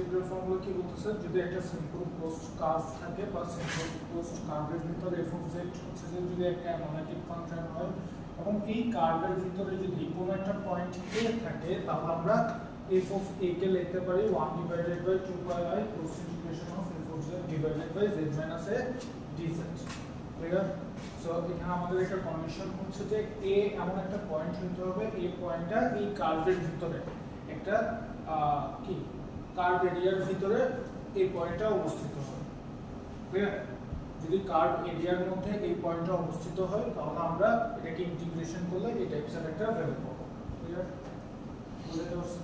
Integral formula কি বলতেছে, যদি একটা সিম্পল ক্লোজড কার্ভ থাকে বা সিম্পল ক্লোজড কার্ভের ভিতরে f of z হচ্ছে যে যদি একটা অ্যানালিটিক ফাংশন হয় এবং এই কার্ভের ভিতরে যদি কোনো একটা পয়েন্ট a থাকে তাহলে আমরা f of a কে লিখতে পারি 1 divided by 2 pi I cos integration of f of z divided by z minus a dz। Clear? So এখানে আমাদের একটা কন্ডিশন হচ্ছে যে a এমন একটা পয়েন্ট হতে হবে, এই পয়েন্টটা এই কার্ভের ভিতরে একটা কি কার্ভ এরিয়ার ভিতরে এই পয়েন্টটা অবস্থিত হয়। ক্লিয়ার? যদি কার্ভ এরিয়ার মধ্যে এই পয়েন্টটা অবস্থিত হয় তাহলে আমরা এটাকে ইন্টিগ্রেশন করলে এই টাইপসের একটা ভ্যালু পাবো। ক্লিয়ার? বুঝতে পারছেন?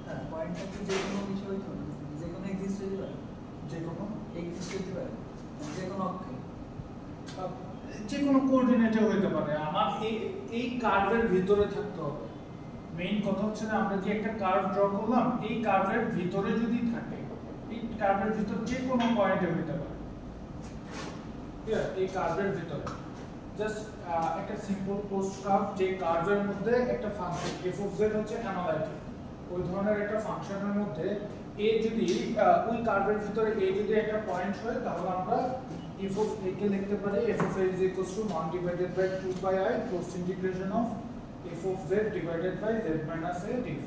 হ্যাঁ, পয়েন্টটা কি যে কোনো কিছু হইতে পারে, যে কোনো এক্সিস্ট হইতে পারে, যে কোনো এক্সিস্ট হইতে পারে, যে কোনো অক্ষে, যে কোনো কোঅর্ডিনেটে হইতে পারে। আমার এই কার্ভের ভিতরে থাকতে হবে। মেইন কথা হচ্ছে যে আমরা যে একটা কার্ভ ড্র করলাম এই কার্ভের ভিতরে যদি থাকে, এই কার্ভের ভিতর যে কোনো পয়েন্টে হইতে পারে। ক্লিয়ার? এই কার্ভের ভিতরে জাস্ট একটা সিম্পল ক্লোজড কার্ভ, যে কার্ভের মধ্যে একটা ফাংশন f of z হচ্ছে অ্যানালাইটিক, ওই ধরনের একটা ফাংশনের মধ্যে a যদি ওই কার্ভের ভিতরে a যদি একটা পয়েন্ট হয় তাহলে আমরা f of a কে লিখতে পারি f of a is equals to 1 divided by 2 pi I cos integration of f of z divided by z minus a dz।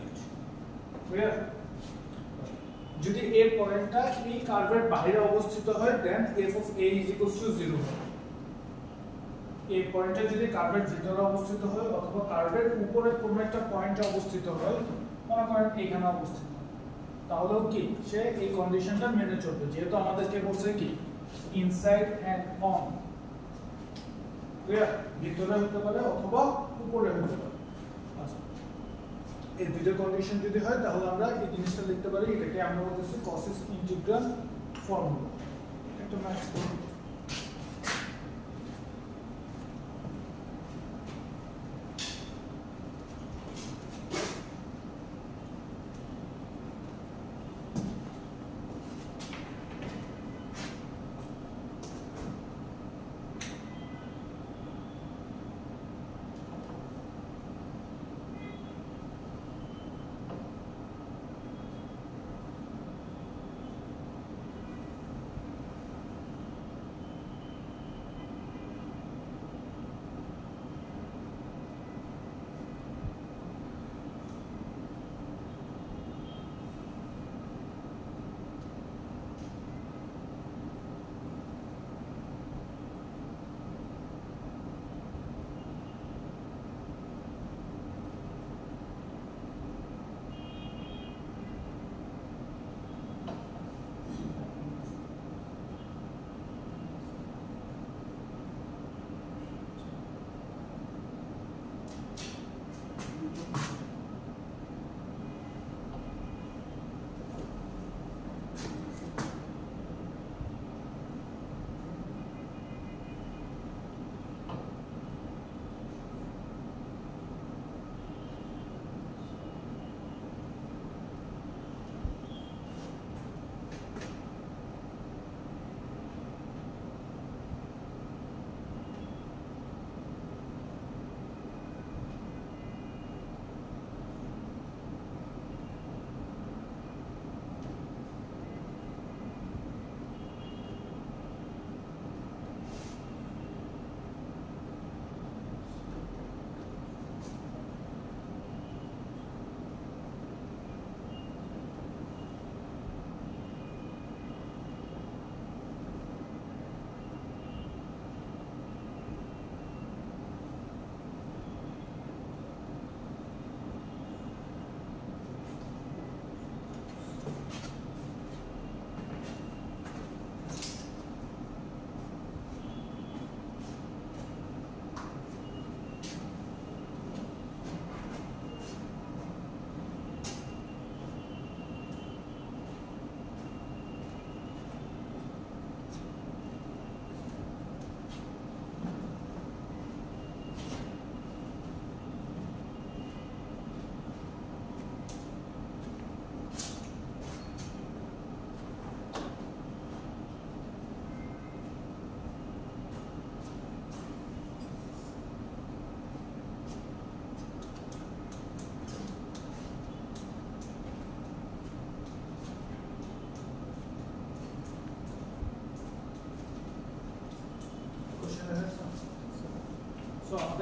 Clear? যদি a পয়েন্টটা এই কার্ভের বাইরে অবস্থিত হয় দেন f of a is equals to 0 হবে। এই পয়েন্টটা যদি কার্ভের ভিতরে অবস্থিত হয় অথবা কার্ভের উপরে কোনো একটা পয়েন্টে অবস্থিত হয়, মনে করেন এখানে অবস্থিত, তাহলেও কি সে এই কন্ডিশনটা মেনে চলবে, যেহেতু আমাদেরকে বলছে কি ইনসাইড এন্ড অন। ক্লিয়ার? ভিতরে হতে পারে অথবা উপরে হতে পারে। আচ্ছা, এই দুটো কন্ডিশন যদি হয় তাহলে আমরা এই জিনিসটা লিখতে পারি, এটাকে আমরা বলতেছি কসিস ইন্টিগ্রাল ফর্মুলা। একটা ম্যাথ করব।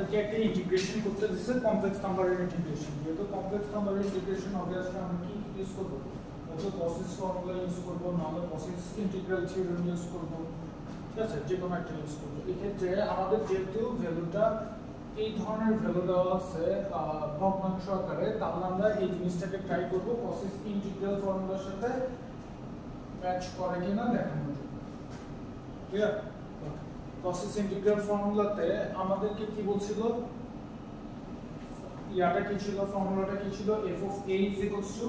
আমাদেরকে একটা ইন্টিগ্রেশন করতে দিচ্ছে কমপ্লেক্স নাম্বারের ইন্টিগ্রেশন। যেহেতু কমপ্লেক্স নাম্বারের ইন্টিগ্রেশন অবভিয়াসলি আমরা কি ইউজ করব? অথবা কসিস ফর্মুলা ইউজ করব, নাহলে কসিস ইন্টিগ্রাল থিওরেম ইউজ করব, ঠিক আছে, যে কোনো একটা ইউজ করব। এই ক্ষেত্রে আমাদের যেহেতু ভ্যালুটা এই ধরনের ভ্যালু দেওয়া আছে ভগ্নাংশ আকারে, তাহলে আমরা এই জিনিসটাকে ট্রাই করব কসিস ইন্টিগ্রাল ফর্মুলার সাথে ম্যাচ করে কিনা দেখানোর জন্য। ক্লিয়ার? কসিস ইন্টিগ্রাল ফর্মুলাতে আমাদেরকে কি বলছিল? ইয়াটা কি ছিল? ফর্মুলাটা কি ছিল? f of a is equals to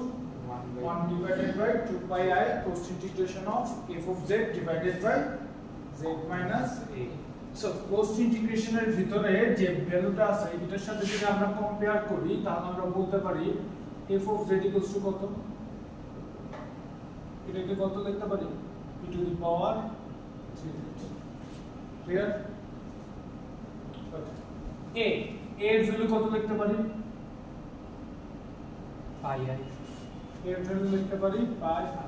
1 divided by 2 pi I cos integration of f of z divided by z minus a. So post ইন্টিগ্রেশনের ভিতরে যে ভ্যালুটা আছে এটার সাথে যদি আমরা কম্পেয়ার করি তাহলে আমরা বলতে পারি f of z equals to কত? এটাকে কত লিখতে পারি? e to the power 3z। Clear? a এর ভ্যালু কত লিখতে পারি? pi I। এর ভ্যালু লিখতে পারি pi I।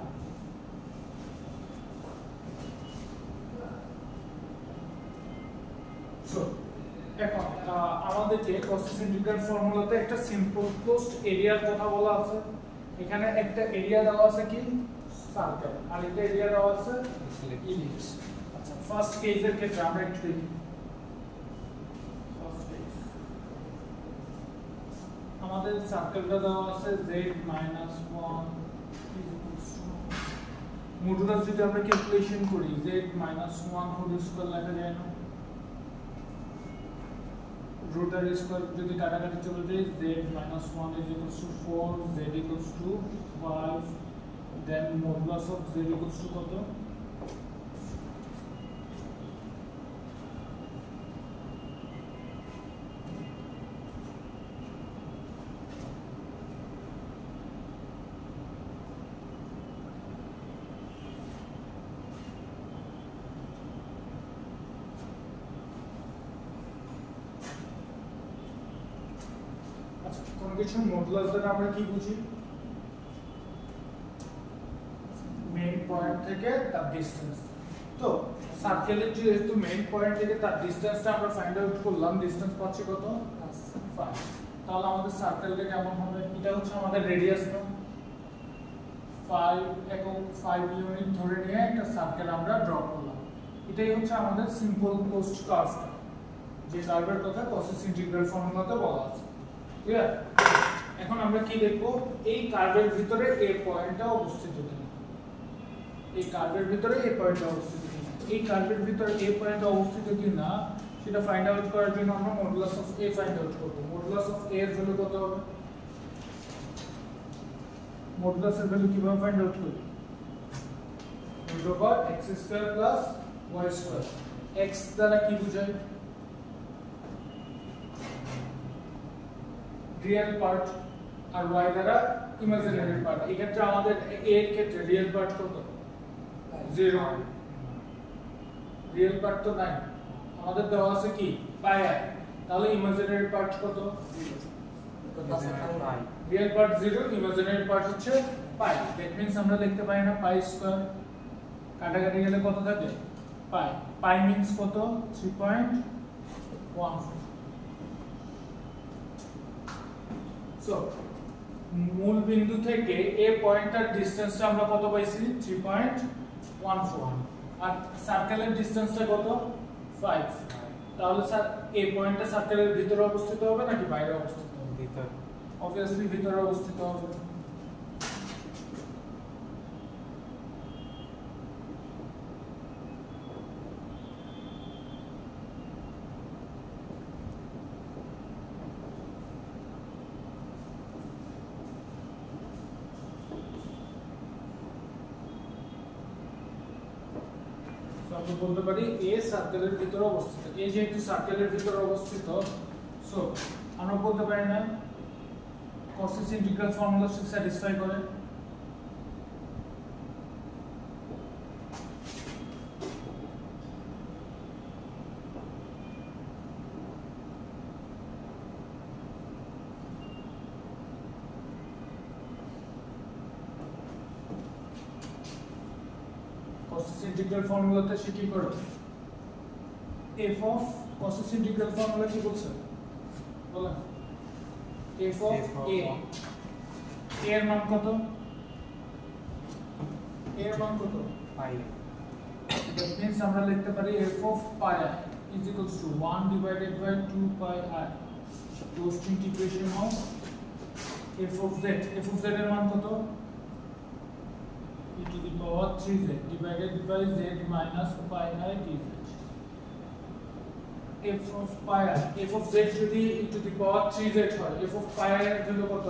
সো এখন আমাদেরকে কসিস ইন্টিগ্রাল ফর্মুলাতে একটা সিম্পল ক্লোজড এরিয়ার কথা বলা আছে। এখানে একটা এরিয়া দেওয়া আছে কি? সার্কেল, আর একটা এরিয়া দেওয়া আছে ইলিপস। আচ্ছা, ফার্স্ট কেসের ক্ষেত্রে আমরা একটু দেখি। ফার্স্ট কেস আমাদের সার্কেলটা দেওয়া আছে z - 1 মডুলাস যদি আমরা ক্যালকুলেশন করি z - 1 হোল স্কয়ার লেখা যায় না? root r square যদি কাটাকাটি চলে যায় z - 1 is equals to 4, z equals to 5, then modulus of z equals to কত? কোন কিছু মডুলাস দ্বারা আমরা কি বুঝি? মেইন পয়েন্ট থেকে তার ডিসটেন্স। তো সার্কেলের যেহেতু মেইন পয়েন্ট থেকে তার ডিসটেন্সটা আমরা ফাইন্ড আউট করলাম, ডিসটেন্স পাচ্ছি কত? 5। তাহলে আমাদের সার্কেলটা কেমন হবে? এটা হচ্ছে আমাদের রেডিয়াস না? 5 একক 5 ইউনিট ধরে নিয়ে একটা সার্কেল আমরা ড্র করলাম। এটাই হচ্ছে আমাদের সিম্পল ক্লোজড কার্ভটা, যে কার্ভের কথা কসিস ইন্টিগ্রাল ফর্মুলাতে বলা আছে। ক্লিয়ার? এখন আমরা কি দেখব? এই কার্ভের ভিতরে a পয়েন্টটা অবস্থিত কিনা। এই কার্ভের ভিতরে a পয়েন্টটা অবস্থিত কিনা। এই কার্ভের ভিতরে a পয়েন্টটা অবস্থিত কিনা সেটা ফাইন্ড আউট করার জন্য আমরা modulus of a find out করব। মডুলাস অফ a এর ভ্যালু কত হবে? মডুলাসের ভ্যালু কিভাবে ফাইন্ড আউট করি? √x² + y²। x দ্বারা কি বোঝায়? রিয়েল পার্ট, আর y দ্বারা ইমাজিনারি পার্ট। এই ক্ষেত্রে আমাদের a এর ক্ষেত্রে রিয়েল পার্ট কত? 0। রিয়েল পার্ট তো নাই, আমাদের দেওয়া আছে কি? পাই i। তাহলে ইমাজিনারি পার্ট কত? 0। রিয়েল পার্ট 0, ইমাজিনারি পার্ট হচ্ছে পাই। দ্যাট মিন্স আমরা লিখতে পারি না পাই স্কয়ার, কাটাকাটি গেলে কত থাকে? পাই। পাই মিন্স কত? 3.14। সো মূল বিন্দু থেকে a পয়েন্টের ডিসটেন্সটা আমরা কত পাইছি? 3.14। আর সার্কেলের ডিসটেন্সটা কত? 5। তাহলে স্যার a পয়েন্টটা সার্কেলের ভিতরে অবস্থিত হবে নাকি বাইরে অবস্থিত হবে? ভিতরে। অবভিয়াসলি ভিতরে অবস্থিত হবে। আমরা বলতে পারি a সার্কেলের ভিতরে অবস্থিত। a যেহেতু সার্কেলের ভিতরে অবস্থিত, সো আমরা বলতে পারি না cosine ইন্টিগ্রাল ফর্মুলা স্যাটিসফাই করে। cosine ইন্টিগ্রাল ফর্মুলাতে সে কি করে? f of cosine integral formula কি বলছে? বলেন f of a এর মান কত এর মান কত পাই that means আমরা লিখতে পারি f of pi I is equals to 1 divided by 2 pi I close to integration of f of z এর মান কত e to the power 3z divided by z minus pi I dz f of pi I f of z যদি e to the power 3z হয় f of pi I এর value কত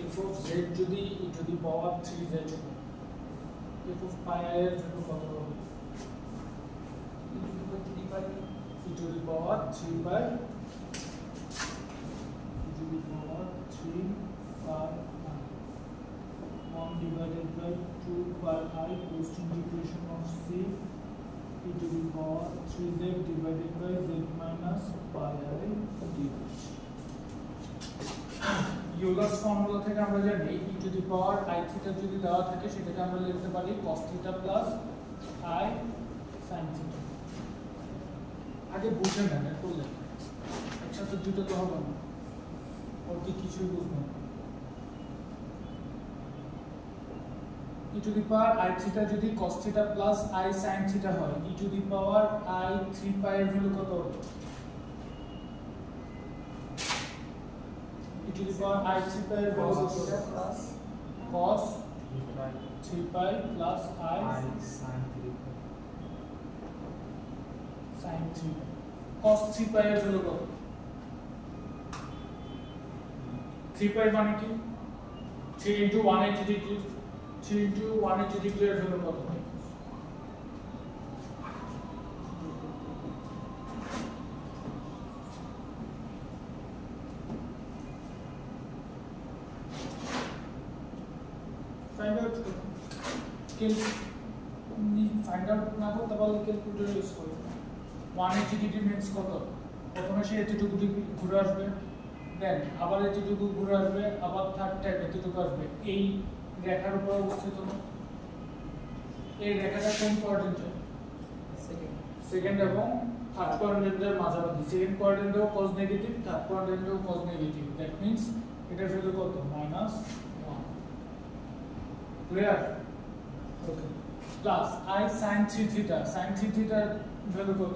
f of z যদি e to the power 3z হয় f of pi I এর value কত হবে e to the power 3 by e to the power 3 pi 1 divided by 2 pi I close to integration of c e to the power 3z divided by z minus pi I dz Euler's formula থেকে আমরা জানি e to the power I theta যদি দেওয়া থাকে সেটাকে আমরা লিখতে পারি cos theta plus I sin theta আগে বুঝে নেন এরপর লেখেন একসাথে দুটো তো হবে না ওর কি কিছুই বুঝবেন না e to the power I theta যদি cos theta plus I sin theta হয় e to the power I 3 pi এর ভ্যালু কত e to the power I 3 pi এর ভ্যালু কত cos 3 pi plus I sin 3 cos 3 pi এর value কত 3 pi মানে কি 3 into 180 degree 3 into 180 degree এর ভ্যালু কত হয় find out না করতে পারলে ক্যালকুলেটর ইউজ করুন 180 ডিগ্রি মিন্স কত প্রথমে সে এতটুকু ঘুরে আসবে দেন আবার এতটুকু ঘুরে আসবে আবার থার্ড টাইম এতটুকু আসবে এই রেখার উপর অবস্থিত এই রেখাটা কোন কোঅর্ডিনেটে সেকেন্ড এবং থার্ড কোঅর্ডিনেটের মাঝামাঝি সেকেন্ড কোঅর্ডিনেটও cos নেগেটিভ থার্ড কোঅর্ডিনেটও cos নেগেটিভ দ্যাট মিন্স এটার ভ্যালু কত -1 clear okay plus I sin 3 theta sin 3 theta value কত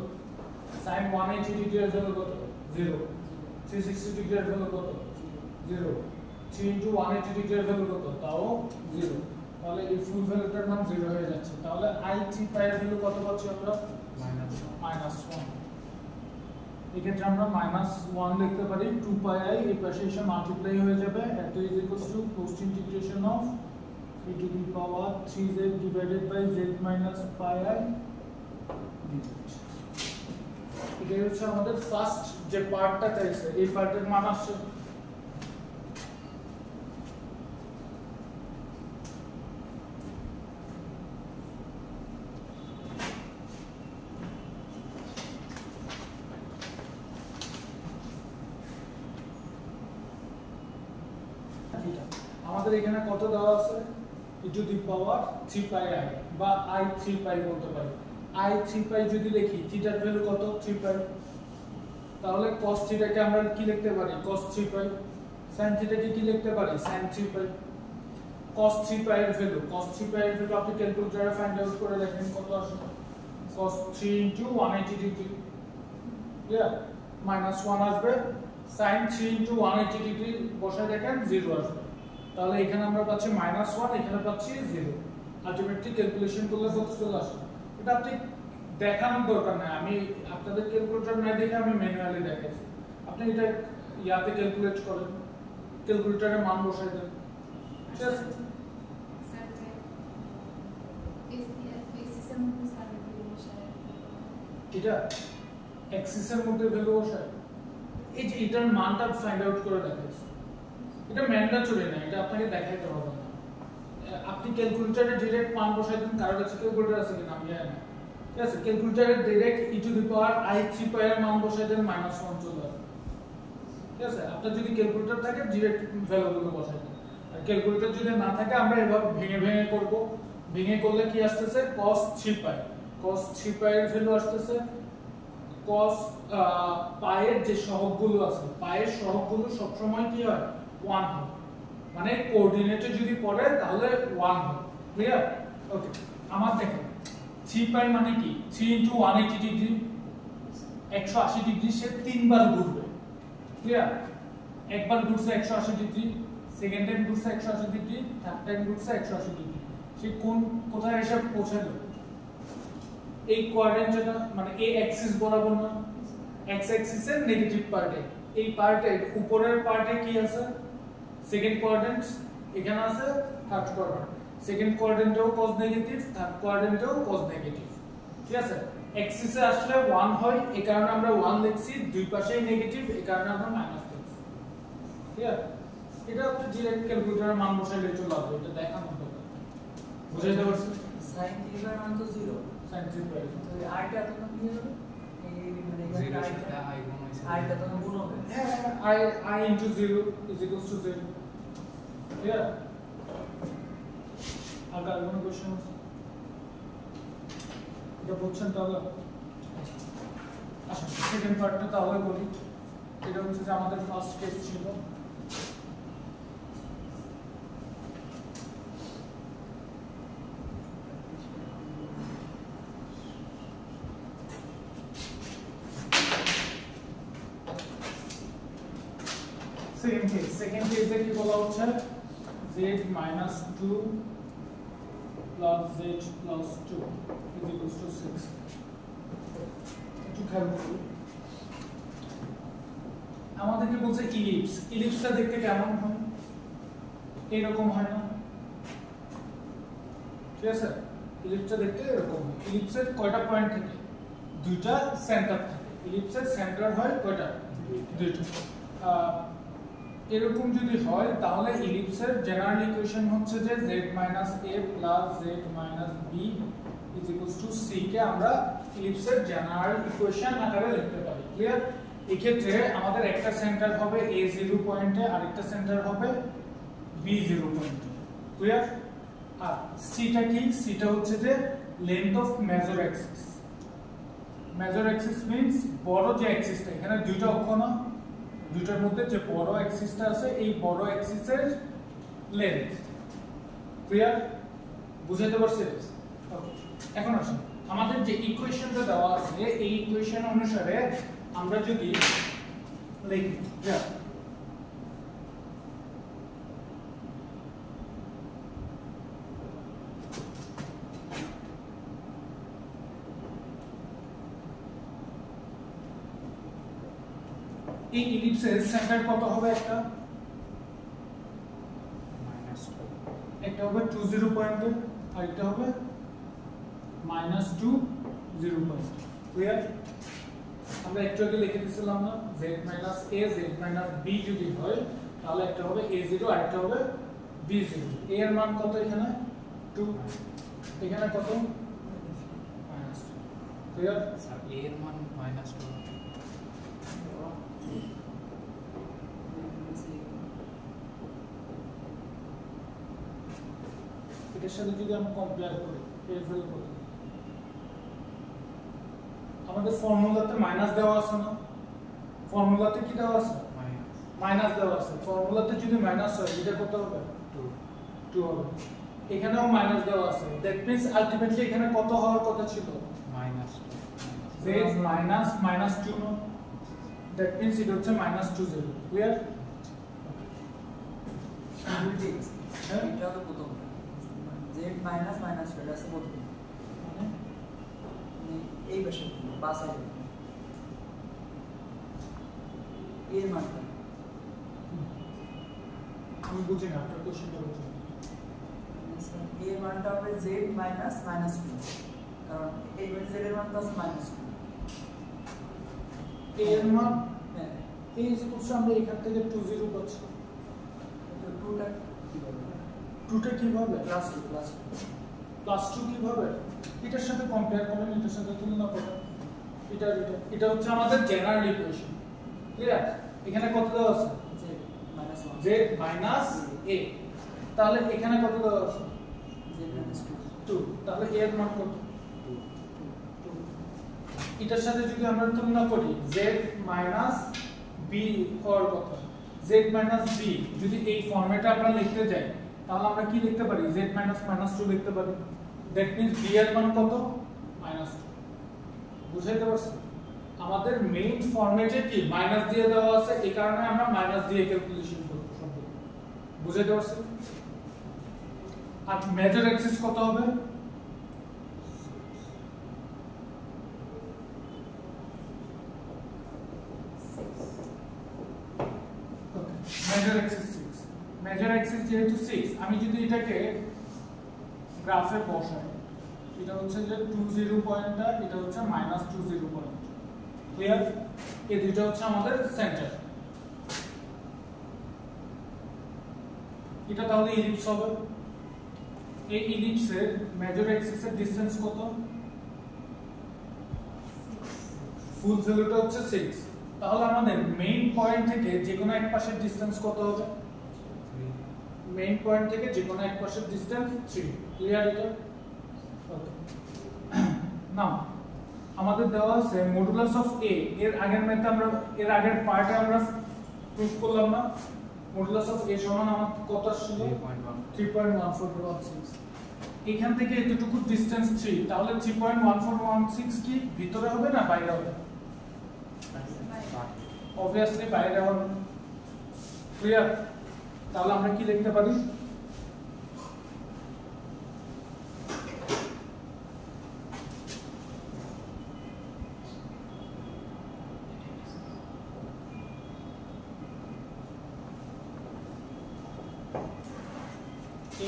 sin 180 ডিগ্রি এর ভ্যালু কত 0 360 ডিগ্রি এর ভ্যালু কত 0 3 into 180 ডিগ্রি এর ভ্যালু কত তাও 0 তাহলে এই ফুল ভ্যালুটার মান 0 হয়ে যাচ্ছে তাহলে I 3 pi এর ভ্যালু কত পাচ্ছি আমরা -1 এক্ষেত্রে আমরা -1 লিখতে পারি 2 pi I এই পাশে এসে মাল্টিপ্লাই হয়ে যাবে এত is equals to post integration of e to the power 3z divided by z minus pi I dz এটা হচ্ছে আমাদের ফার্স্ট যে পার্টটা চাইছে এই পার্টের মান আসছে আমাদের এখানে কত দেওয়া আছে e to the power 3 pi I বা I 3 pi বলতে পারি I 3 pi যদি লিখি থিটার ভ্যালু কত 3 pi তাহলে cos θ কে আমরা কি লিখতে পারি cos 3 pi sin θ কে কি লিখতে পারি sin 3 pi cos 3 pi এর ভ্যালু আপনি ক্যালকুলেটরে ফাইন্ড আউট করে দেখেন কত আসে cos 3 into 180 ডিগ্রি ক্লিয়ার -1 আসবে sin 3 into 180 ডিগ্রি বসায় দেখেন 0 আসবে তাহলে এখানে আমরা পাচ্ছি -1 এখানে পাচ্ছি 0 আলটিমেটলি ক্যালকুলেশন করলে কত চলে আসে এটা আপনি দেখানোর দরকার নাই আমি আপনাদের ক্যালকুলেটর না দেখে আমি ম্যানুয়ালি দেখাচ্ছি আপনি এটা ইয়াতে ক্যালকুলেট করেন ক্যালকুলেটরে মান বসাই দেন ঠিক আছে স্যার এক্সিসের মধ্যে স্যার ভ্যালু বসায় এটা এক্সিসের মধ্যে ভ্যালু বসায় এই যে এটার মানটা ফাইন্ড আউট করে দেখাচ্ছি এটা ম্যান্ডেটরি না এটা আপনাকে দেখাইতে হবে না আপনি ক্যালকুলেটরে ডাইরেক্ট মান বসাই দেন কারো কাছে ক্যালকুলেটর আছে কিনা আমি জানি না ঠিক আছে ক্যালকুলেটরে direct e to the power I 3 pi এর মান বসাই দেন -1 চলে আসবে ঠিক আছে আপনার যদি ক্যালকুলেটর থাকে ডাইরেক্ট ভ্যালুগুলো বসাই দেন আর ক্যালকুলেটর যদি না থাকে আমরা এভাবে ভেঙে ভেঙে করব ভেঙে করলে কি আসতেছে cos 3 পাই, cos 3 পাই এর ভ্যালু আসতেছে cos পাই এর যে সহগগুলো আছে, পাই এর সহগগুলো সব সময় কি হয় 1 হয়, মানে কোঅর্ডিনেটে যদি পড়ে তাহলে 1 হয়। ক্লিয়ার? ওকে, আমার দেখেন 3 পাই মানে কি 3 * 180 ডিগ্রি, 180 ডিগ্রি সে তিনবার ঘুরবে। ক্লিয়ার? একবার ঘুরছে 180 ডিগ্রি, সেকেন্ড টাইম ঘুরছে 180 ডিগ্রি, থার্ড টাইম ঘুরছে 180 ডিগ্রি। সে কোথায় এসে পৌঁছালো? এই কোঅর্ডিনেটটা মানে এই অ্যাক্সিস বরাবর না, এক্স অ্যাক্সিসের নেগেটিভ পার্টে, এই পার্টের উপরের পার্টে কি আছে সেকেন্ড কোঅর্ডিনেট, এখানে আছে থার্ড কোঅর্ডিনেট, সেকেন্ড কোঅর্ডিনেটেও cos নেগেটিভ, থার্ড কোঅর্ডিনেটেও cos নেগেটিভ। ঠিক আছে? অ্যাক্সিসে আসলে 1 হয়, এই কারণে আমরা 1 লিখছি, দুই পাশেই নেগেটিভ, এই কারণে আমরা মাইনাস লিখছি। ক্লিয়ার? এটা আপনি ডিরেক্ট ক্যালকুলেটরে মান বসাইলে চলে আসবে, এটা দেখানোর দরকার। বুঝাইতে পারছেন? sin 3 এর মান তো 0, sin 3 পাই তো i টা তো কি হবে? এই মানে জিরো i সাথে i গুণ হইছে টা তো গুণ হবে। হ্যাঁ, I into 0 is equals to 0. Clear? আর কার কোনো কোশ্চেন আছে? এটা বুঝছেন তাহলে? আচ্ছা, সেকেন্ড পার্টটা তাহলে বলি। এটা হচ্ছে যে আমাদের ফার্স্ট কেস ছিল। সেকেন্ড কেসে কি বলা হচ্ছে z minus 2 plus z plus 2 is equals to 6. একটু খেয়াল করুন, আমাদেরকে বলছে ইলিপস, ইলিপসটা দেখতে কেমন হয়? এরকম হয় না? ঠিক আছে, ইলিপসটা দেখতে এরকম হয়। ইলিপসের কয়টা পয়েন্ট থাকে? দুইটা সেন্টার থাকে। ইলিপসের সেন্টার হয় কয়টা? দুইটা। এরকম যদি হয় তাহলে ইলিপসের জেনারেল ইকুয়েশন হচ্ছে যে z minus a plus z minus b is equals to c কে আমরা ইলিপসের জেনারেল ইকুয়েশন আকারে লিখতে পারি। ক্লিয়ার? এই ক্ষেত্রে আমাদের একটা সেন্টার হবে a0 পয়েন্টে, আরেকটা সেন্টার হবে b0 পয়েন্টে। ক্লিয়ার? আর সিটা কি? সিটা হচ্ছে যে length of major Axis. Major Axis means বড় যে অ্যাক্সিসটা, এখানে দুইটা অক্ষ না, দুইটার মধ্যে যে বড় অ্যাক্সিসটা আছে এই বড় অ্যাক্সিসের লেন্থ। ক্লিয়ার? বুঝাতে পারছি? এখন আসুন, আমাদের যে ইকুয়েশনটা দেওয়া আছে এই ইকুয়েশন অনুসারে আমরা যদি লিখি এই ইলিপসের সেন্টার কত হবে? একটা হবে 20 পয়েন্টে, আর একটা হবে -2 0 পয়েন্ট। ক্লিয়ার? আমরা একটু আগে লিখে দিয়েছিলাম না z minus a z minus b যদি হয় তাহলে একটা হবে a0 আর একটা হবে b0। a এর মান কত? এখানে 2, এখানে কত? -2। ক্লিয়ার? স্যার a এর মান -2, এটার সাথে যদি আমরা কম্পেয়ার করি এর ভ্যালু কত? আমাদের ফর্মুলাতে মাইনাস দেওয়া আছে না? ফর্মুলাতে কি দেওয়া আছে? মাইনাস দেওয়া আছে। ফর্মুলাতে যদি মাইনাস হয় এটা কত হবে? 2 হবে। এখানেও মাইনাস দেওয়া আছে। দ্যাট মিন্স আলটিমেটলি এখানে কত হওয়ার কথা ছিল? z minus -2 no? That means এটা হচ্ছে -20। ক্লিয়ার? হ্যাঁ, এটা হলো প্রথম z minus -2 এটা আছে প্রথম, মানে এই পাশে বাঁ সাইডে এর মানটা আমি বুঝি না, আপনার কোশ্চেনটা বুঝি না। এর মানটা হবে z minus -2, কারণ এই z এর মান তো আছে -2। এর মান হ্যাঁ, এই যে কোশ্চেন আমরা এখান থেকে 20 পাচ্ছি, তো 2টা কিভাবে? 2টা কিভাবে? +2 কিভাবে? এটার সাথে কম্পেয়ার করেন, এটার সাথে তুলনা করেন। এটা হচ্ছে আমাদের জেনারেল ইকুয়েশন। ক্লিয়ার? এখানে কত দেওয়া আছে? z minus a। তাহলে এখানে কত দেওয়া আছে? z minus 2। 2 তাহলে a এর মান কত 2 এটার সাথে যদি আমরা তুলনা করি z মাইনাস b হওয়ার কথা z মাইনাস b যদি এই ফরম্যাটে আমরা লিখতে যাই তাহলে আমরা কি লিখতে পারি z মাইনাস মাইনাস 2 লিখতে পারি দ্যাট মিন্স b এর মান কত মাইনাস 2 বুঝাইতে পারছি আমাদের মেইন ফরম্যাটে কি মাইনাস দিয়ে দেওয়া আছে এই কারণে আমরা মাইনাস দিয়ে ক্যালকুলেশন করব সম্পূর্ণ বুঝাইতে পারছি আর মেজর অ্যাক্সিস কত হবে মেজর অ্যাক্সিস 6 মেজর অ্যাক্সিস যেহেতু 6 আমি যদি এটাকে গ্রাফে বসাই এটা হচ্ছে যে 20 পয়েন্টটা এটা হচ্ছে -20 পয়েন্ট ক্লিয়ার এই দুটো হচ্ছে আমাদের সেন্টার এটা তাহলে ইলিপস হবে এই ইলিপসের মেজর অ্যাক্সিসের ডিসটেন্স কত ফুল ভ্যালুটা হচ্ছে 6 তাহলে আমাদের মেইন পয়েন্ট থেকে যে কোনো এক পাশের ডিসটেন্স কত হবে মেইন পয়েন্ট থেকে যে কোনো এক পাশের ডিসটেন্স 3 ক্লিয়ার এটা ওকে নাও আমাদের দেওয়া আছে মডুলাস অফ a এর আগের ম্যাথে আমরা এর আগের পার্টে আমরা প্রুফ করলাম না মডুলাস অফ a সমান আমার কত ছিল 3.1416 এখান থেকে এতটুকু ডিসটেন্স 3 তাহলে 3.1416 কি ভিতরে হবে না বাইরে হবে obviously বাইরে হবে ক্লিয়ার তাহলে আমরা কি লিখতে পারি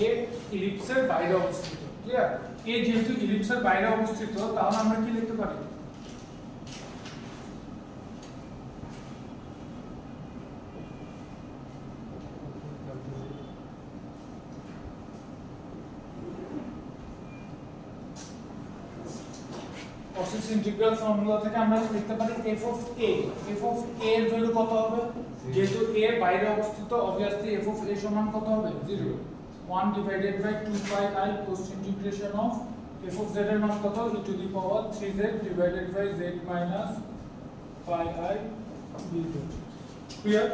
a ইলিপসের বাইরে অবস্থিত ক্লিয়ার a যেহেতু ইলিপসের বাইরে অবস্থিত তাহলে আমরা কি লিখতে পারি cos ইন্টিগ্রাল ফর্মুলা থেকে আমরা লিখতে পারি f of a এর ভ্যালু কত হবে যেহেতু a বাইরে অবস্থিত obviously f of a সমান কত হবে 0 1 divided by 2 pi I cos integration of f of z এর মান কত e to the power 3z divided by z minus pi I dz clear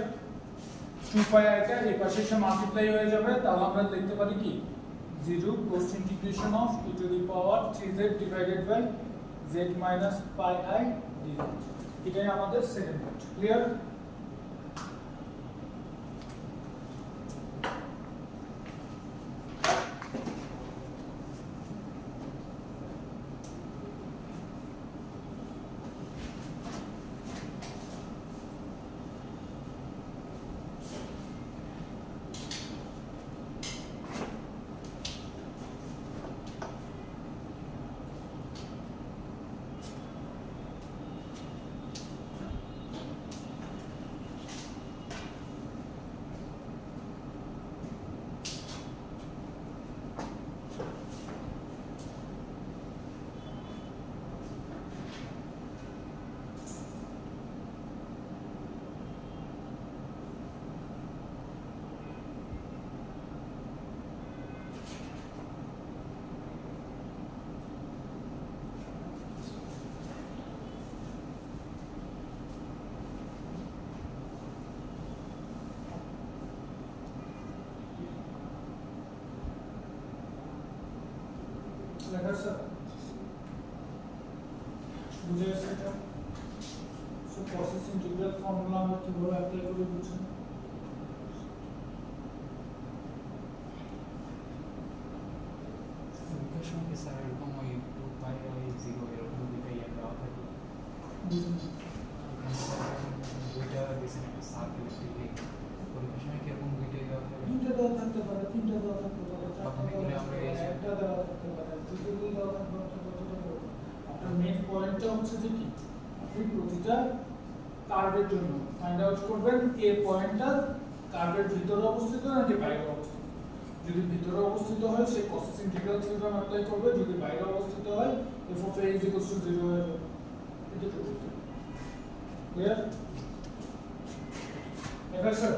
2 pi I টা এই পাশে এসে মাল্টিপ্লাই হয়ে যাবে তাহলে আমরা লিখতে পারি কি 0 cos integration of e to the power 3z divided by z minus pi I dz এটাই আমাদের সেকেন্ড পার্ট ক্লিয়ার লেখা স্যার বুঝে গেছে এটা সো প্রসেস ইন্টিগ্রাল ফর্মুলা আমরা কিভাবে অ্যাপ্লাই করব বুঝছেন ইকুয়েশন কি স্যার এরকম ওই 2 পাই বাই 0 এরকম দুটো ইয়ে দেওয়া থাকে দুইটা দিয়েছেন একটা সার্কেল দিকে ইকুয়েশনে কি এরকম দুইটাই দেওয়া থাকে দুইটা দেওয়া থাকতে পারে তিনটা দেওয়া থাকতে পারে তখন এগুলো আমরা একটা দেওয়া থাকতে পারে দুটো দেওয়া থাকতে পারে আপনার মেইন পয়েন্টটা হচ্ছে যে কি আপনি প্রতিটা কার্ভের জন্য ফাইন্ড আউট করবেন এই পয়েন্টটা কার্ভের ভিতরে অবস্থিত নাকি বাইরে অবস্থিত যদি ভিতরে অবস্থিত হয় সে cos ইন্টিগ্রাল থিওরেম অ্যাপ্লাই করবে যদি বাইরে অবস্থিত হয় f of a = 0 হয়ে যাবে এটা তো ক্লিয়ার এবার স্যার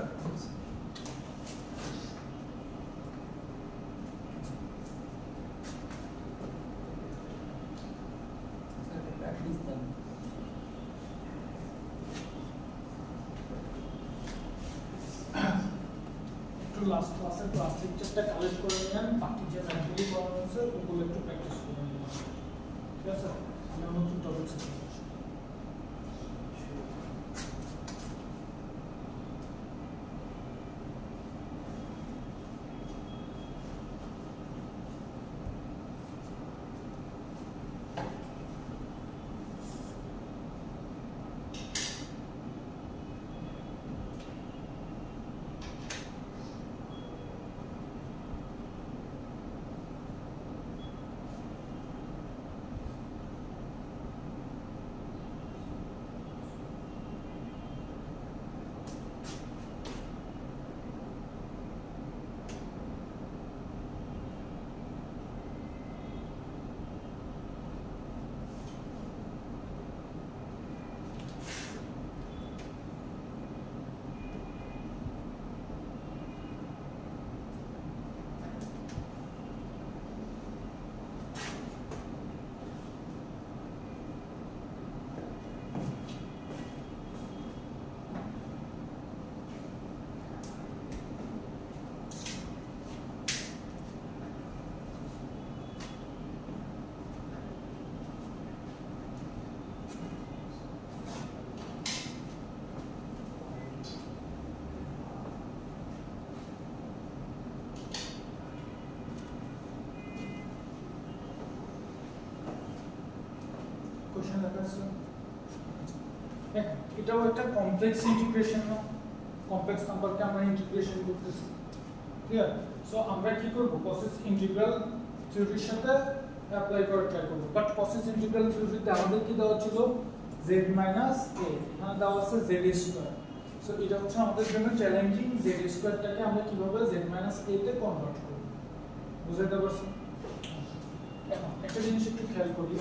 লাস্ট ক্লাসে ক্লাস লেকচারটা কালেক্ট করে নিন, বাকি যে ম্যাথগুলি করানো হয়েছে ওগুলো একটু প্র্যাকটিস করে নিন। ঠিক আছে, আমরা নতুন টপিক শুরু করছি। কোশ্চেন লেখা আছে, এটাও একটা কমপ্লেক্স ইন্টিগ্রেশন না, কমপ্লেক্স নাম্বারকে আমরা ইন্টিগ্রেশন করতেছি। ক্লিয়ার? সো আমরা কি করব, প্রসেস ইন্টিগ্রাল থিওরির সাথে অ্যাপ্লাই করার ট্রাই করব। বাট প্রসেস ইন্টিগ্রাল থিওরিতে আমাদের কি দেওয়া ছিল, z - a, এখানে দেওয়া আছে z²। সো এটা হচ্ছে আমাদের জন্য চ্যালেঞ্জিং, z²টাকে আমরা কিভাবে z - a তে কনভার্ট করব, বুঝাতে পারছি? এখন একটা জিনিস একটু খেয়াল করি,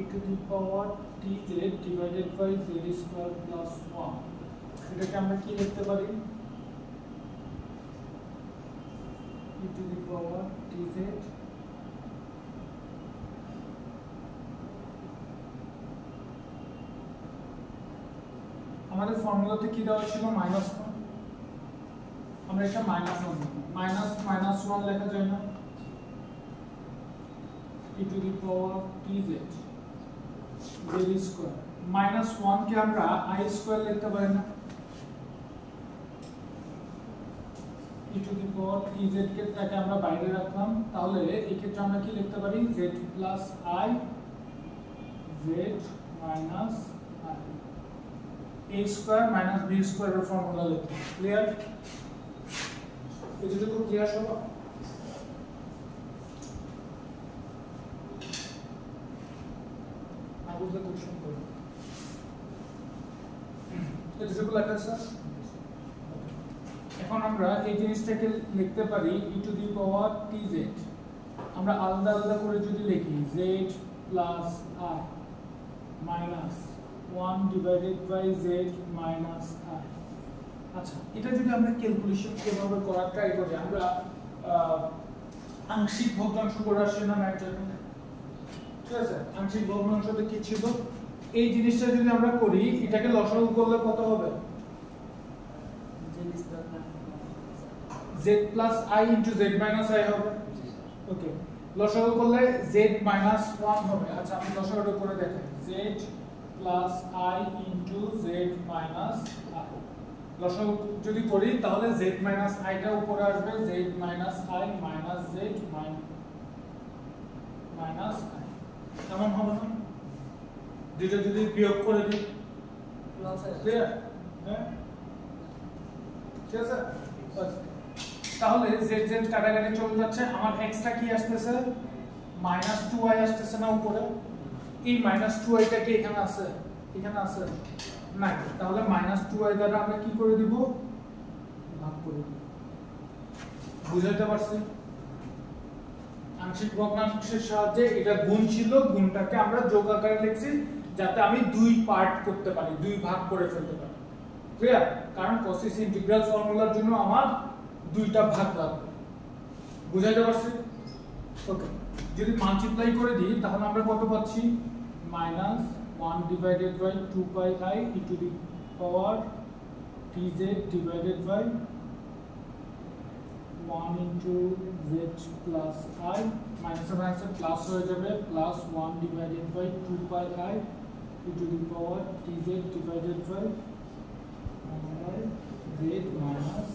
e to the power tz divided by z square plus 1, এটাকে আমরা কি লিখতে পারি, e to the power tz আমাদের ফর্মুলাতে কি দেওয়া ছিল, -1, আমরা এটা -1 লেখা যায় না, e to the power tz z square -1 কে আমরা i স্কয়ার লিখতে পারি না, e to the power tz কে তাকে আমরা বাইরে রাখলাম, তাহলে এই ক্ষেত্রে আমরা কি লিখতে পারি, z plus i z minus i, a square minus b square এর ফর্মুলা লিখতে। ক্লিয়ার? এটুকু ক্লিয়ার সবাই? বুঝতে কোশ্চেন করব, এটুকু লেখা আছে। এখন আমরা এই জিনিসটাকে লিখতে পারি e to the power tz, আমরা আলাদা আলাদা করে যদি লিখি z plus i minus 1 divided by z minus i। আচ্ছা, এটা যদি আমরা ক্যালকুলেশন কিভাবে করার ট্রাই করি, আমরা আংশিক ভগ্নাংশ করে আসছি না ম্যাথের, ঠিক আছে? আংশিক ভগ্নাংশতে কি ছিল, এই জিনিসটা যদি আমরা করি, এটাকে লসাগু করলে কত হবে, z plus i into z minus i হবে। ওকে, লসাগু করলে z minus 1 হবে। আচ্ছা, আমি লসাগুটা করে দেখাই, z plus i into z minus i, লসাগু যদি করি তাহলে z minus i টা উপরে আসবে, z minus i minus z minus i, কেমন হবে না, দুটো যদি বিয়োগ করে দিই, ক্লিয়ার? হ্যাঁ, ঠিক আছে। তাহলে z কাটাকাটি চলে যাচ্ছে, আমার x টা কি আসতেছে, -2i আসতেছে না উপরে, এই -2i টা কি এখানে আছে, এখানে আছে না, তাহলে -2i দ্বারা আমরা কি করে দিব, ভাগ করে দিব। বুঝাতে পারছি? আংশিক ভগ্নাংশের সাহায্যে এটা গুণ ছিল, গুণটাকে আমরা যোগ আকারে লিখছি যাতে আমি দুই পার্ট করতে পারি, দুই ভাগ করে ফেলতে পারি। ক্লিয়ার? কারণ কোসিস ইন্টিগ্রাল ফর্মুলার জন্য আমার দুইটা ভাগ লাগবে। বুঝাতে পারছি? ওকে, যদি মাল্টিপ্লাই করে দিই তাহলে আমরা কত পাচ্ছি, -1 1 divided by 2 pi I e to the power tz divided by 1 into z plus I minus plus হয়ে যাবে plus 1 divided by 2 pi I e to the power tz divided by 1 by z minus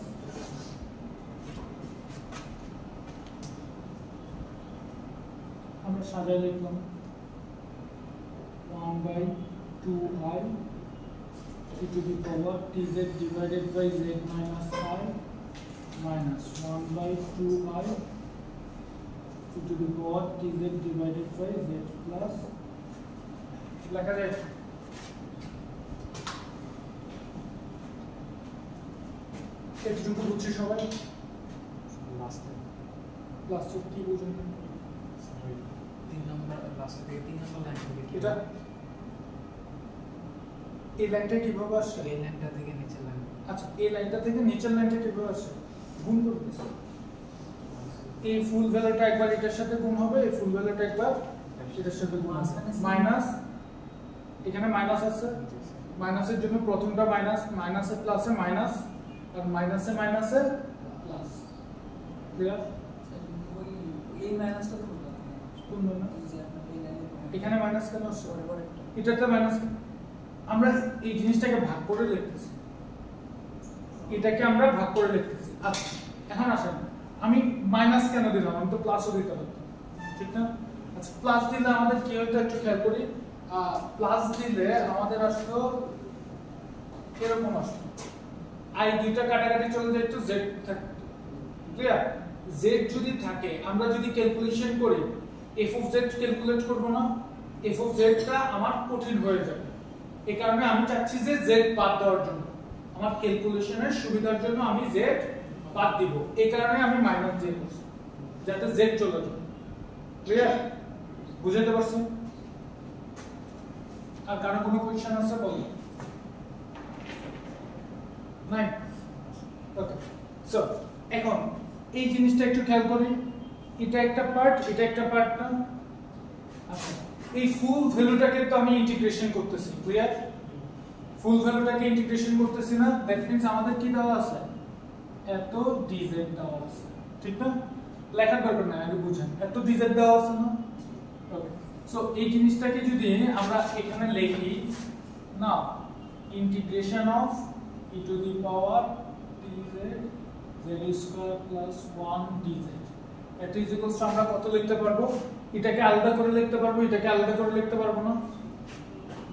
আমরা সাজায় লিখলাম 1 by 2I e to the power tz divided by z minus I minus 1 by 2I e to the power tz divided by z plus লেখা যায় এটুকু বুঝছি সবাই লাস্টে কি বুঝুন 3 নম্বর লাস্টে থেকে 3 নম্বর লাইন থেকে এটা এই লাইনটা কিভাবে আসছে এই লাইনটা থেকে নিচে লাইন আচ্ছা এই লাইনটা থেকে নিচের লাইনটা কিভাবে আসছে গুণ করতেছে এই ফুল ভ্যালুটা একবার এটার সাথে গুণ হবে এই ফুল ভ্যালুটা একবার এটার সাথে গুণ হবে মাইনাস এখানে মাইনাস আছে মাইনাসের জন্য প্রথমটা মাইনাস মাইনাসে প্লাসে মাইনাস আর মাইনাসে মাইনাসে প্লাস ক্লিয়ার এই মাইনাসটা তো কোন মাইনাস এই লাইনে এখানে মাইনাস কেন আসছে পরে এটাতে মাইনাস আমরা এই জিনিসটাকে ভাগ করে লিখতেছি এটাকে আমরা ভাগ করে লিখতেছি আচ্ছা এখন আসেন আমি মাইনাস কেন দিলাম আমি তো প্লাসও দিতে পারতাম ঠিক না আচ্ছা প্লাস দিলে আমাদের কি হতো একটু খেয়াল করি প্লাস দিলে আমাদের আসতো এরকম আসতো আই দুইটা কাটাকাটি চলে যেত জেড থাকতো ক্লিয়ার জেড যদি থাকে আমরা যদি ক্যালকুলেশন করি এফ অফ জেড ক্যালকুলেট করব না এফ অফ জেডটা আমার কঠিন হয়ে যাবে এই কারণে আমি চাচ্ছি যে জেড বাদ দেওয়ার জন্য আমার ক্যালকুলেশনের সুবিধার জন্য আমি জেড বাদ দিব এই কারণে আমি মাইনাস দিয়ে করছি যাতে জেড চলে যায় ক্লিয়ার বুঝতে পারছেন আর কারো কোনো কোশ্চেন আছে বলো নাই ওকে সো এখন এই জিনিসটা একটু খেয়াল করি এটা একটা পার্ট এটা একটা পার্ট না আচ্ছা এই ফুল ভ্যালুটাকে তো আমি ইন্টিগ্রেশন করতেছি ক্লিয়ার ফুল ভ্যালুটাকে ইন্টিগ্রেশন করতেছি না দ্যাট মিন্স আমাদের কি দেওয়া আছে এত dz দেওয়া আছে ঠিক না লেখার দরকার নাই আগে বুঝেন এত dz দেওয়া আছে না ওকে সো এই জিনিসটাকে যদি আমরা এখানে লিখি না integration of e to the power dz z square plus 1 dz এটা ইজ ইকুয়ালস টু আমরা কত লিখতে পারবো এটাকে আলাদা করে লিখতে পারবো এটাকে আলাদা করে লিখতে পারবো না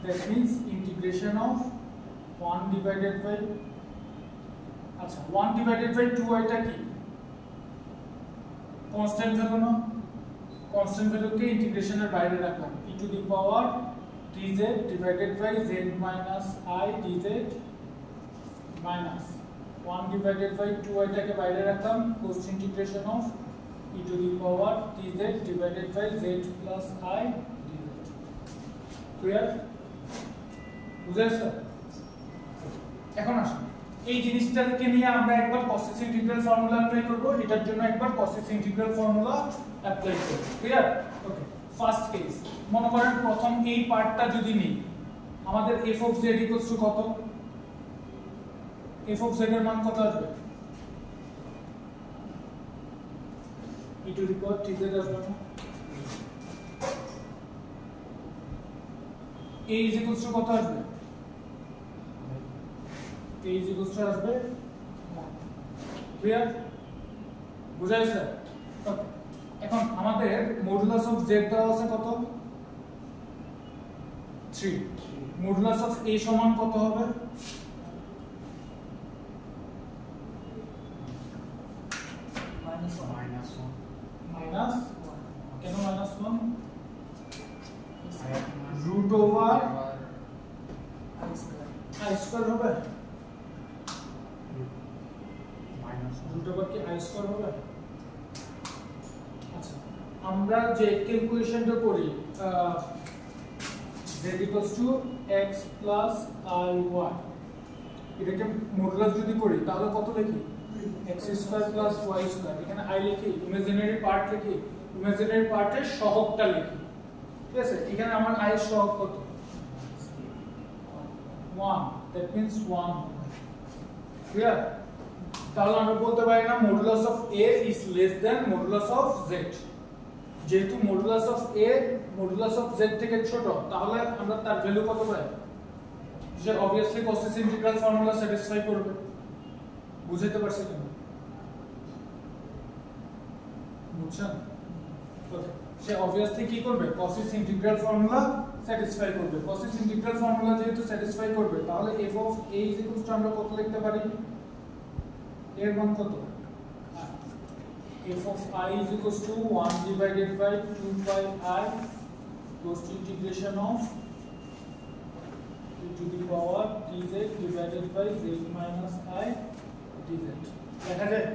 that means integration of 1 divided by আচ্ছা 1 ডিভাইডেড বাই 2 এটা কি কনস্ট্যান্ট ভ্যালু না কনস্ট্যান্ট ভ্যালুকে ইন্টিগ্রেশনের বাইরে রাখলাম e to the power dz divided by z minus I dz minus 1 divided by 2 এটাকে বাইরে রাখলাম post integration of e to the power dz divided by z plus I dz clear বুঝেছো এখন আসুন এই জিনিসটাকে নিয়ে আমরা একবার cosine integral ফর্মুলা অ্যাপ্লাই করব এটার জন্য একবার cosine integral ফর্মুলা অ্যাপ্লাই করব ক্লিয়ার ওকে ফার্স্ট কেস মনে করেন প্রথম এই পার্টটা যদি নিই আমাদের f of z কত f of z এর মান কত আসবে e to the power tz আসবে না a is equals to কত আসবে a is equals to আসবে ক্লিয়ার বুঝাইছে ওকে এখন আমাদের মডুলাস অফ z দেওয়া আছে কত 3 মডুলাস অফ a সমান কত হবে মাইনাস কেন minus 1 root over I square হবে root over কি I square হবে আচ্ছা আমরা যে ক্যালকুলেশনটা করি z x plus iy এটাকে মডুলাস যদি করি তাহলে কত লিখি x square plus y square এখানে I লিখি ইমাজিনারি পার্ট লিখি ইমাজিনারি পার্টের সহগটা লিখি ঠিক আছে এখানে আমার I এর সহগ কত 1 that means 1 clear তাহলে আমরা বলতে পারি না modulus of a is less than modulus of z যেহেতু modulus of a modulus of z থেকে ছোট তাহলে আমরা তার ভ্যালু কত পাই যে obviously cosine integral formula satisfy করবে বুঝাইতে পারছি কিনা বুঝছেন সে obviously কি করবে cosine ইন্টিগ্রাল ফর্মুলা স্যাটিসফাই করবে cosine ইন্টিগ্রাল ফর্মুলা যেহেতু স্যাটিসফাই করবে তাহলে f of a আমরা কত লিখতে পারি এর মান কত f of I is equals to 1 divided by 2 pi I close to integration of e to the power dz divided by z minus I dz লেখা যায়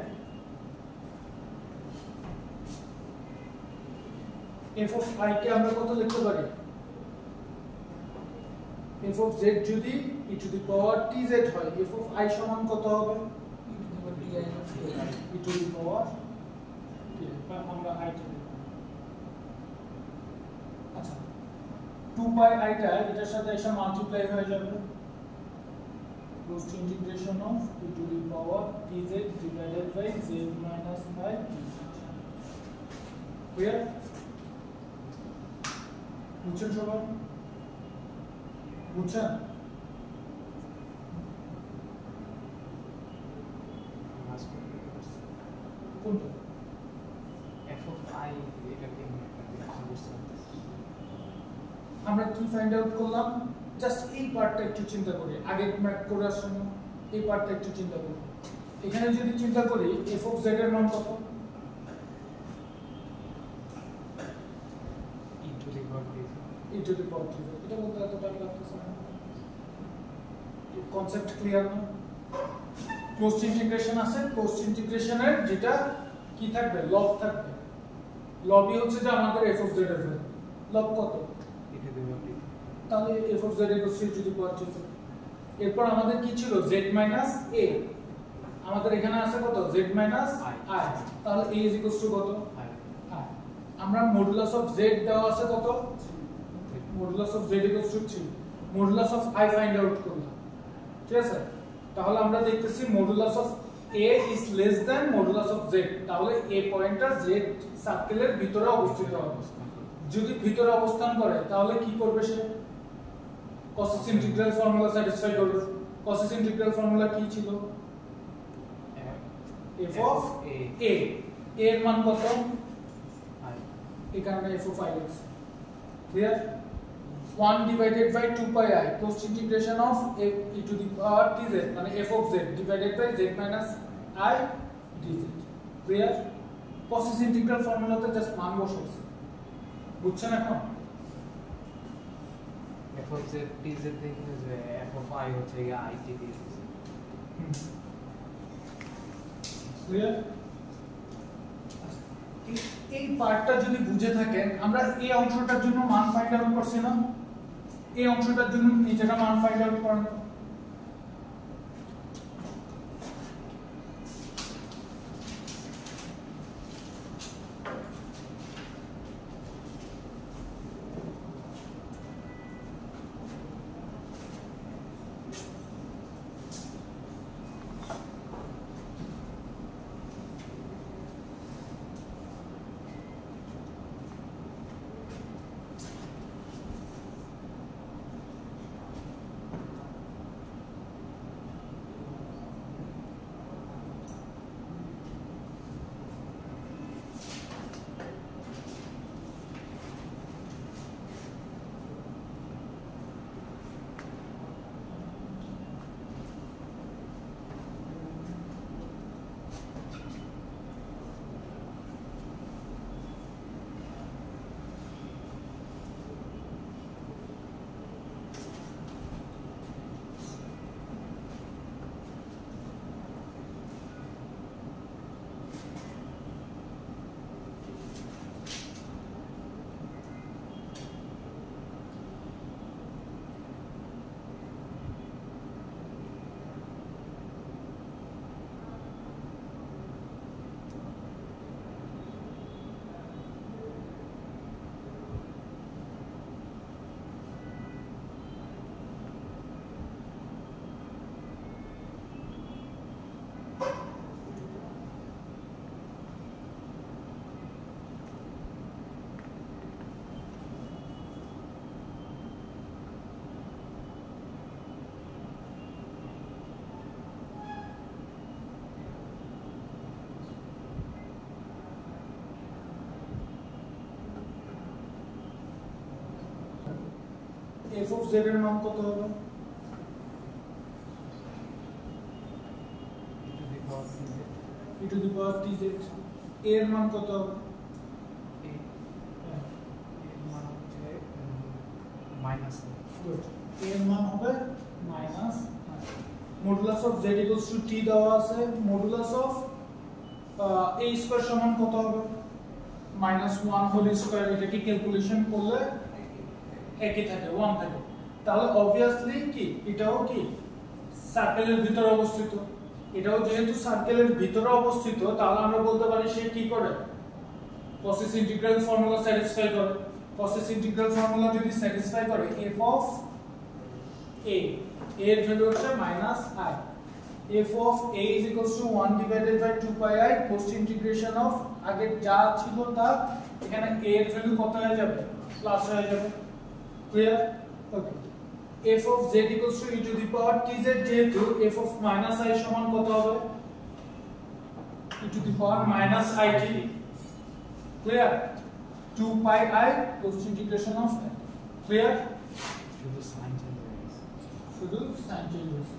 f of I কে আমরা কত লিখতে পারি f of z যদি e to the power tz হয় f of I সমান কত হবে e to the power আমরা I টা আচ্ছা 2 pi I টা এটার সাথে এসে মাল্টিপ্লাই হয়ে যাবে close to integration of e to the power tz divided by z minus I clear বুঝছেন সবাই বুঝছেন কোনটা f of I এটা কি বুঝতে পারতেছি আমরা কি ফাইন্ড আউট করলাম জাস্ট এই পার্টটা একটু চিন্তা করি আগে ম্যাথ করে আসলাম এই পার্টটা একটু চিন্তা করি এখানে যদি চিন্তা করি f of z এর মান কত e to the power dz e to the power t এটা বলতে এত টাইম লাগতেছে না কনসেপ্ট ক্লিয়ার না ক্লোজ ইন্টিগ্রেশন আছে ক্লোজ ইন্টিগ্রেশনের যেটা কি থাকবে লব থাকবে লবই হচ্ছে যে আমাদের f of z এর ভ্যালু লব কত e to the power dz তাহলে f of z equals to the power t এরপর আমাদের কি ছিল z minus a আমাদের এখানে আছে কত z minus I তাহলে a is equals to কত I i আমরা মডুলাস অফ z দেওয়া আছে কত modulus of z equals to 3 modulus of i find out করলাম ঠিক আছে তাহলে আমরা দেখতেছি modulus of a is less than modulus of z তাহলে a পয়েন্টটা z সার্কেলের ভিতরে অবস্থিত হবে যদি ভিতরে অবস্থান করে তাহলে কি করবে সে cosine ইন্টিগ্রাল ফর্মুলা স্যাটিসফাই করবে cosine ইন্টিগ্রাল ফর্মুলা কি ছিল f of a এর মান কত I এই কারণে f of I আছে clear 1 divided by 2 pi I close integration of e to the power tz মানে f of z divided by z minus I dz clear cosine integral ফর্মুলাতে just মান বসাচ্ছি বুঝছেন এখন f of z dz দেখলে যে f of I হচ্ছে I t dz clear এই পার্টটা যদি বুঝে থাকেন আমরা এই অংশটার জন্য মান ফাইন্ড আউট করছি না এই অংশটার জন্য নিজেরা মান ফাইন্ড আউট করেন f of z এর মান কত হবে? e to the power tz। a এর মান কত হবে? মাইনাস গুড, a এর মান হবে minus. Modulus of z equals to t দেওয়া আছে, মডুলাস অফ a স্কয়ার সমান কত হবে? -1 হোল স্কয়ার। এটা কি ক্যালকুলেশন করলে একই থাকে, 1 থাকে। তাহলে অবভিয়াসলি কি এটাও কি সার্কেলের ভিতরে অবস্থিত, এটাও যেহেতু সার্কেলের ভিতরে অবস্থিত তাহলে আমরা বলতে পারি সে কি করে কসিস ইন্টিগ্রাল ফর্মুলা স্যাটিসফাই করে। কসিস ইন্টিগ্রাল ফর্মুলা যদি স্যাটিসফাই করে f অফ a এর ভ্যালু হচ্ছে -i, f of a is equals to 1 divided by 2 pi I post integration of আগে যা ছিল তা এখানে a এর ভ্যালু কত হয়ে যাবে? প্লাস হয়ে যাবে। Clear? Okay. f of z equals to e to the power tz যেহেতু f of -i সমান কত হবে? e to the power -it। Clear? 2 pi I post integration of n। Clear? শুধু সাইন চেঞ্জ হয়ে গেছে। শুধু সাইন চেঞ্জ হয়েছে।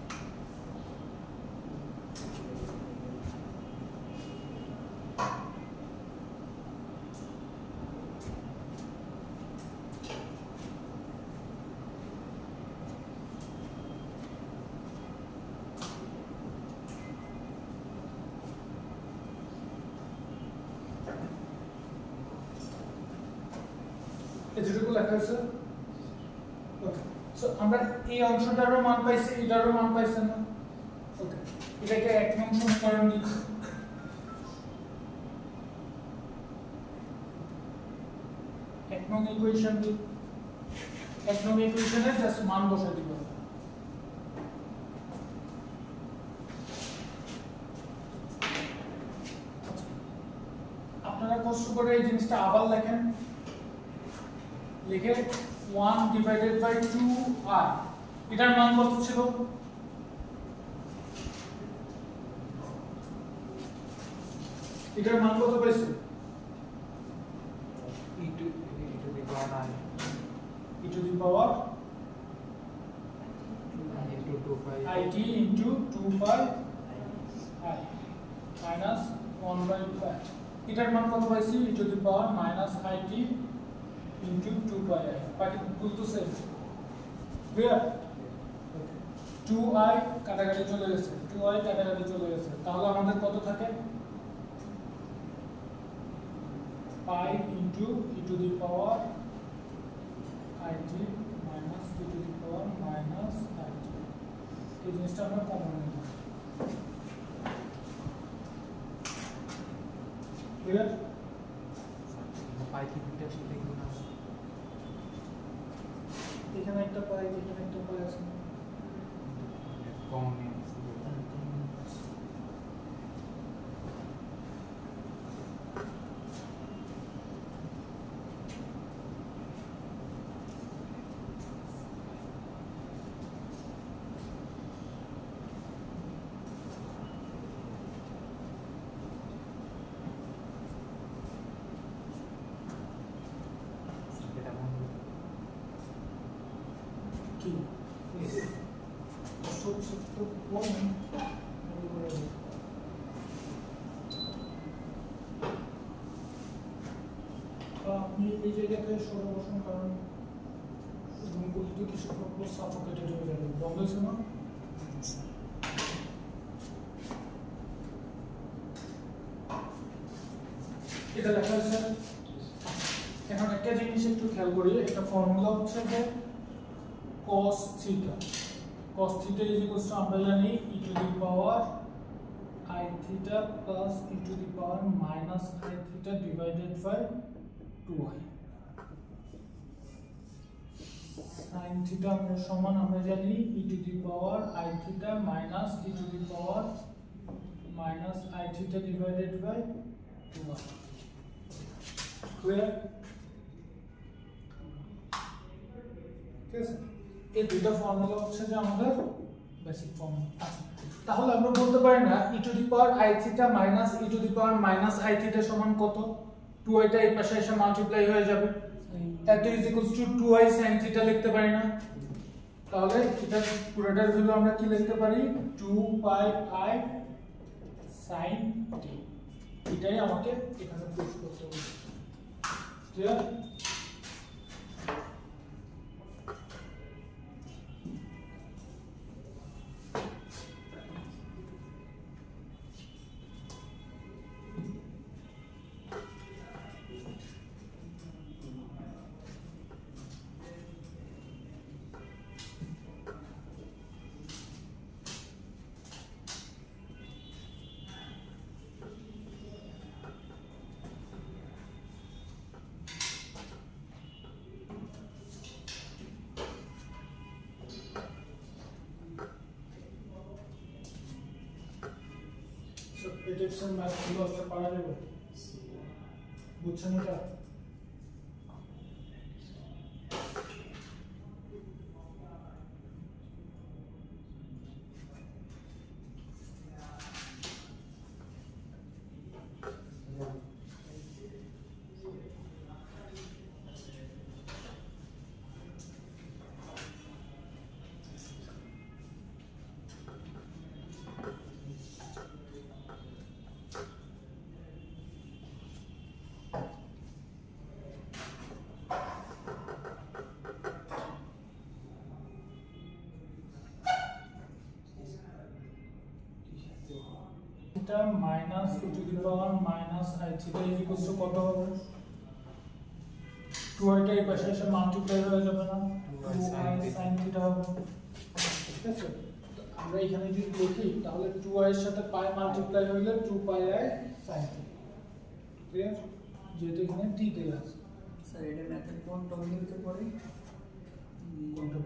এতটুকু লেখা আছে। ওকে, সো আমরা এই অংশটারও মান পাইছি, এটারও মান পাইছি না? ওকে, এটাকে এক নং সমীকরণ লিখি। এক নং ইকুয়েশন কি? এক নং ইকুয়েশনে জাস্ট মান বসাই দিব। আপনারা কষ্ট করে এই জিনিসটা আবার লেখেন, লিখে 1 ডিভাইডেড বাই 2i, এটার মান কত ছিল? এটার মান কত পাইছে? e to the power I e to the power into 2 pi it into 2 pi I minus 1 by 2i। এটার মান কত পাইছি? e to the power -it into 2 pi I। বাকি গুলো তো সেম। ক্লিয়ার? 2i কাটাকাটি চলে গেছে, 2i কাটাকাটি চলে গেছে, তাহলে আমাদের কত থাকে? pi into e to the power it minus e to the power minus it। এই জিনিসটা আমরা কমন নিব। ক্লিয়ার? পাই কি দুটো সাথে গুণ আছে। এখানে একটা পাই, এখানে একটা পাই আছে। কমন নিয়ে আসছে। এটা মন কি তো কোন আপনি এই জায়গাতে সরে বসুন, কারণ রুমগুলি তো কিছু সাফোকেটেড হয়ে যাবে। বন্ধ হয়েছে না? এটা লেখা আছে। এখন একটা জিনিস একটু খেয়াল করি, একটা ফর্মুলা হচ্ছে যে cos theta। cos theta is equals to আমরা জানি e to the power I theta plus e to the power minus I theta divided by 2i। sin theta আমরা সমান আমরা জানি e to the power I theta minus e to the power minus I theta divided by 2i। Clear? ঠিক আছে, এই দুটো formula হচ্ছে যে আমাদের বেসিক ফর্মুলা। আচ্ছা, তাহলে আমরা বলতে পারি না e to the power I theta minus e to the power minus I theta সমান কত? 2i টা এই পাশে এসে মাল্টিপ্লাই হয়ে যাবে। এত is equals to 2i sin theta লিখতে পারি না? তাহলে এটা পুরোটার ভ্যালু আমরা কি লিখতে পারি? 2 pi i sin t। এটাই আমাকে এখানে প্রুফ করতে হবে। ক্লিয়ার? এটার ম্যাথ গুলো আসলে পারা যাবে, বুঝছেন এটা? এটা minus two to the power minus i theta is equal to কত হবে? 2i টা এই পাশে এসে মাল্টিপ্লাই হয়ে যাবে না? 2i sin থিটা হবে। ঠিক আছে, তো আমরা এখানে যদি দেখি তাহলে 2i এর সাথে পাই মাল্টিপ্লাই হলে 2pi i sin theta. Clear? যেহেতু এখানে t দেয়া আছে। স্যার এটা ম্যাথের কোন টপিকের ভিতর পড়ে? কোনটা